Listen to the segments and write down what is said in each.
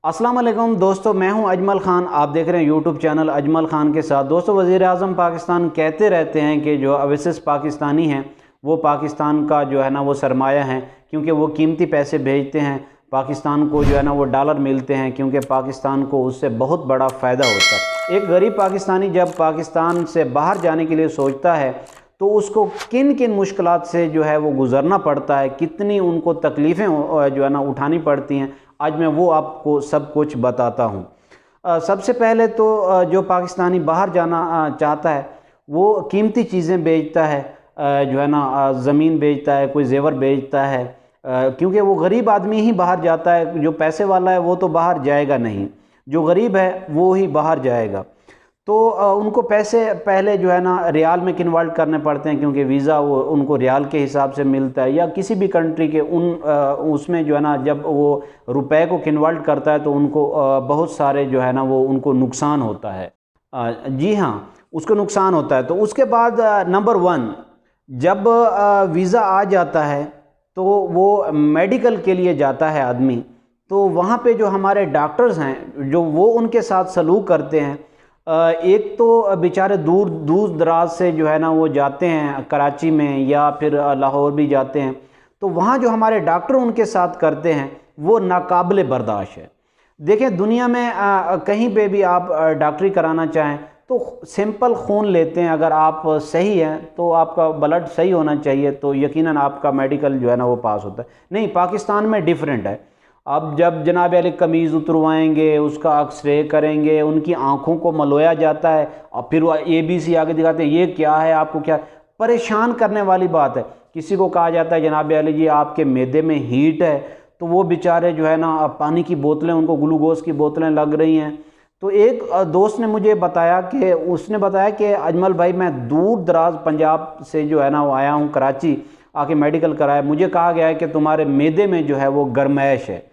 अस्सलाम वालेकुम दोस्तों, मैं हूं अजमल ख़ान। आप देख रहे हैं यूट्यूब चैनल अजमल ख़ान के साथ। दोस्तों, वज़ीर आज़म पाकिस्तान कहते रहते हैं कि जो ओवैसी पाकिस्तानी हैं वो पाकिस्तान का जो है ना वो सरमाया है, क्योंकि वो कीमती पैसे भेजते हैं पाकिस्तान को, जो है ना वो डॉलर मिलते हैं, क्योंकि पाकिस्तान को उससे बहुत बड़ा फ़ायदा होता है। एक गरीब पाकिस्तानी जब पाकिस्तान से बाहर जाने के लिए सोचता है तो उसको किन किन मुश्किलात से जो है वो गुज़रना पड़ता है, कितनी उनको तकलीफ़ें जो है ना उठानी पड़ती हैं, आज मैं वो आपको सब कुछ बताता हूँ। सबसे पहले तो जो पाकिस्तानी बाहर जाना चाहता है वो कीमती चीज़ें बेचता है, जो है ना ज़मीन बेचता है, कोई जेवर बेचता है, क्योंकि वो गरीब आदमी ही बाहर जाता है। जो पैसे वाला है वो तो बाहर जाएगा नहीं, जो गरीब है वो ही बाहर जाएगा। तो उनको पैसे पहले जो है ना रियाल में कन्वर्ट करने पड़ते हैं, क्योंकि वीज़ा वो उनको रियाल के हिसाब से मिलता है, या किसी भी कंट्री के उसमें जो है ना जब वो रुपए को कन्वर्ट करता है तो उनको बहुत सारे जो है ना वो उनको नुकसान होता है। जी हाँ, उसको नुकसान होता है। तो उसके बाद नंबर 1, जब वीज़ा आ जाता है तो वो मेडिकल के लिए जाता है आदमी, तो वहाँ पे जो हमारे डॉक्टर्स हैं जो वो उनके साथ सलूक करते हैं। एक तो बेचारे दूर दूर दराज से जो है ना वो जाते हैं, कराची में या फिर लाहौर भी जाते हैं, तो वहाँ जो हमारे डॉक्टर उनके साथ करते हैं वो नाकाबिले बर्दाश्त है। देखें, दुनिया में कहीं पे भी आप डॉक्टरी कराना चाहें तो सिंपल खून लेते हैं। अगर आप सही हैं तो आपका ब्लड सही होना चाहिए, तो यकीनन आपका मेडिकल जो है ना वो पास होता है। नहीं, पाकिस्तान में डिफरेंट है। अब जब जनाब अली कमीज़ उतरवाएंगे, उसका एक्सरे करेंगे, उनकी आंखों को मलोया जाता है और फिर वो ABC आगे दिखाते हैं, ये क्या है, आपको क्या। परेशान करने वाली बात है। किसी को कहा जाता है जनाब अली जी आपके मैदे में हीट है, तो वो बेचारे जो है ना पानी की बोतलें, उनको ग्लूकोज की बोतलें लग रही हैं। तो एक दोस्त ने मुझे बताया कि उसने बताया कि अजमल भाई, मैं दूर दराज पंजाब से जो है ना वो आया हूँ कराची, आके मेडिकल कराया, मुझे कहा गया है कि तुम्हारे मैदे में जो है वो गर्माइश है।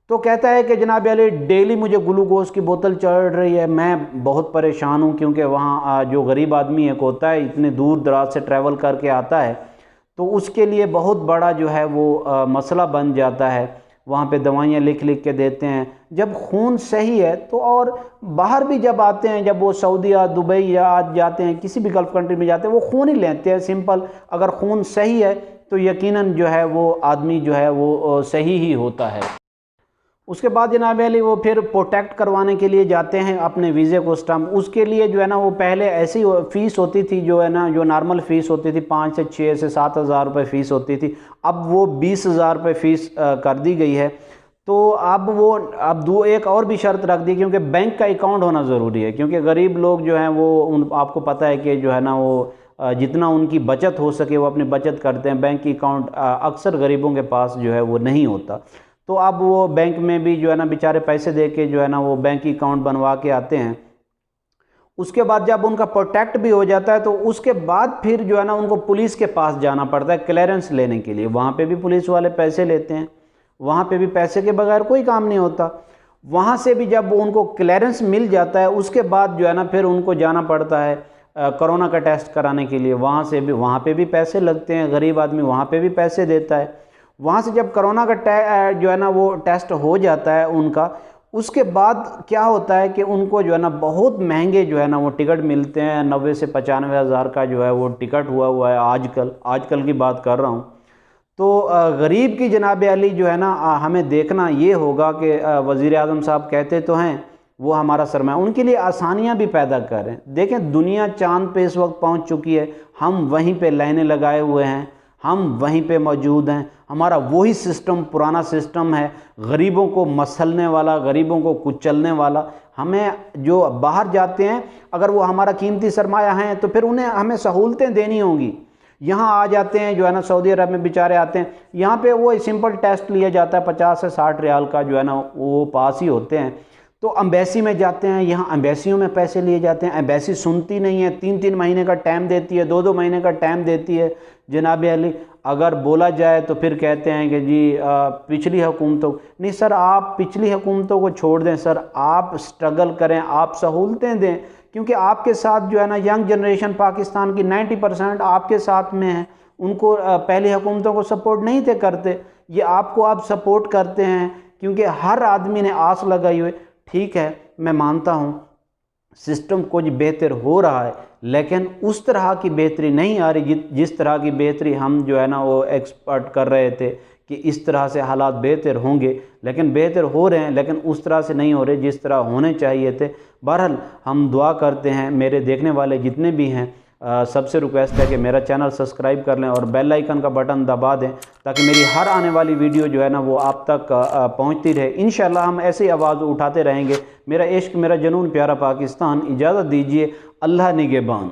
तो कहता है कि जनाब अली डेली मुझे ग्लूकोज की बोतल चढ़ रही है, मैं बहुत परेशान हूँ, क्योंकि वहाँ जो गरीब आदमी एक होता है इतने दूर दराज से ट्रैवल करके आता है, तो उसके लिए बहुत बड़ा जो है वो मसला बन जाता है। वहाँ पे दवाइयाँ लिख लिख के देते हैं। जब खून सही है तो, और बाहर भी जब आते हैं, जब वो सऊदी या दुबई या जाते हैं, किसी भी गल्फ़ कंट्री में जाते हैं, वो खून ही लेते हैं सिंपल। अगर खून सही है तो यकीनन जो है वो आदमी जो है वो सही ही होता है। उसके बाद जनाब अली वो फिर प्रोटेक्ट करवाने के लिए जाते हैं अपने वीज़े को स्टम्प। उसके लिए जो है ना वो पहले ऐसी फ़ीस होती थी, जो है ना जो नॉर्मल फ़ीस होती थी 5 से 6 से 7 हज़ार रुपये फ़ीस होती थी, अब वो 20 हज़ार रुपये फ़ीस कर दी गई है। तो अब एक और भी शर्त रख दी, क्योंकि बैंक का अकाउंट होना ज़रूरी है, क्योंकि गरीब लोग जो हैं वो आपको पता है कि जो है ना वो जितना उनकी बचत हो सके वो अपनी बचत करते हैं। बैंक की अकाउंट अक्सर गरीबों के पास जो है वो नहीं होता, तो अब वो बैंक में भी जो है ना बेचारे पैसे दे के जो है ना वो बैंक अकाउंट बनवा के आते हैं। उसके बाद जब उनका प्रोटेक्ट भी हो जाता है तो उसके बाद फिर जो है ना उनको पुलिस के पास जाना पड़ता है क्लियरेंस लेने के लिए। वहाँ पे भी पुलिस वाले पैसे लेते हैं, वहाँ पे भी पैसे के बगैर कोई काम नहीं होता। वहाँ से भी जब उनको क्लियरेंस मिल जाता है उसके बाद जो है ना फिर उनको जाना पड़ता है कोरोना का टेस्ट कराने के लिए। वहाँ पे भी पैसे लगते हैं, गरीब आदमी वहाँ पे भी पैसे देता है। वहाँ से जब कोरोना का जो है ना वो टेस्ट हो जाता है उनका, उसके बाद क्या होता है कि उनको जो है ना बहुत महंगे जो है ना वो टिकट मिलते हैं। 90 से 95 हज़ार का जो है वो टिकट हुआ है आजकल की बात कर रहा हूँ। तो गरीब की जनाब अली जो है ना हमें देखना ये होगा कि वज़ीर आज़म साहब कहते तो हैं वो हमारा सरमाया, उनके लिए आसानियाँ भी पैदा करें। देखें, दुनिया चाँद पे इस वक्त पहुँच चुकी है, हम वहीं पे लाइनें लगाए हुए हैं, हम वहीं पे मौजूद हैं। हमारा वही सिस्टम, पुराना सिस्टम है, गरीबों को मसलने वाला, गरीबों को कुचलने वाला। हमें जो बाहर जाते हैं, अगर वो हमारा कीमती सरमाया हैं तो फिर उन्हें हमें सहूलतें देनी होंगी। यहाँ आ जाते हैं जो है ना, सऊदी अरब में बेचारे आते हैं, यहाँ पे वो सिंपल टेस्ट लिया जाता है 50 से 60 रियाल का, जो है ना वो पास ही होते हैं। तो एम्बेसी में जाते हैं, यहाँ एम्बेसियों में पैसे लिए जाते हैं। एम्बेसी सुनती नहीं है, 3-3 महीने का टाइम देती है, 2-2 महीने का टाइम देती है जनाब अली। अगर बोला जाए तो फिर कहते हैं कि जी पिछली हुकूमतों, नहीं सर, आप पिछली हुकूमतों को छोड़ दें सर, आप स्ट्रगल करें, आप सहूलतें दें, क्योंकि आपके साथ जो है ना यंग जनरेशन पाकिस्तान की 90% आपके साथ में है। उनको पहली हुकूमतों को सपोर्ट नहीं थे करते, ये आपको आप सपोर्ट करते हैं क्योंकि हर आदमी ने आस लगाई हुई। ठीक है, मैं मानता हूँ सिस्टम कुछ बेहतर हो रहा है, लेकिन उस तरह की बेहतरी नहीं आ रही जिस तरह की बेहतरी हम जो है ना वो एक्सपर्ट कर रहे थे कि इस तरह से हालात बेहतर होंगे। लेकिन बेहतर हो रहे हैं, लेकिन उस तरह से नहीं हो रहे जिस तरह होने चाहिए थे। बहरहाल हम दुआ करते हैं, मेरे देखने वाले जितने भी हैं सबसे रिक्वेस्ट है कि मेरा चैनल सब्सक्राइब कर लें और बेल आइकन का बटन दबा दें, ताकि मेरी हर आने वाली वीडियो जो है ना वो आप तक पहुंचती रहे। इंशाल्लाह हम ऐसी आवाज़ उठाते रहेंगे। मेरा इश्क, मेरा जुनून, प्यारा पाकिस्तान। इजाज़त दीजिए, अल्लाह निगहबान।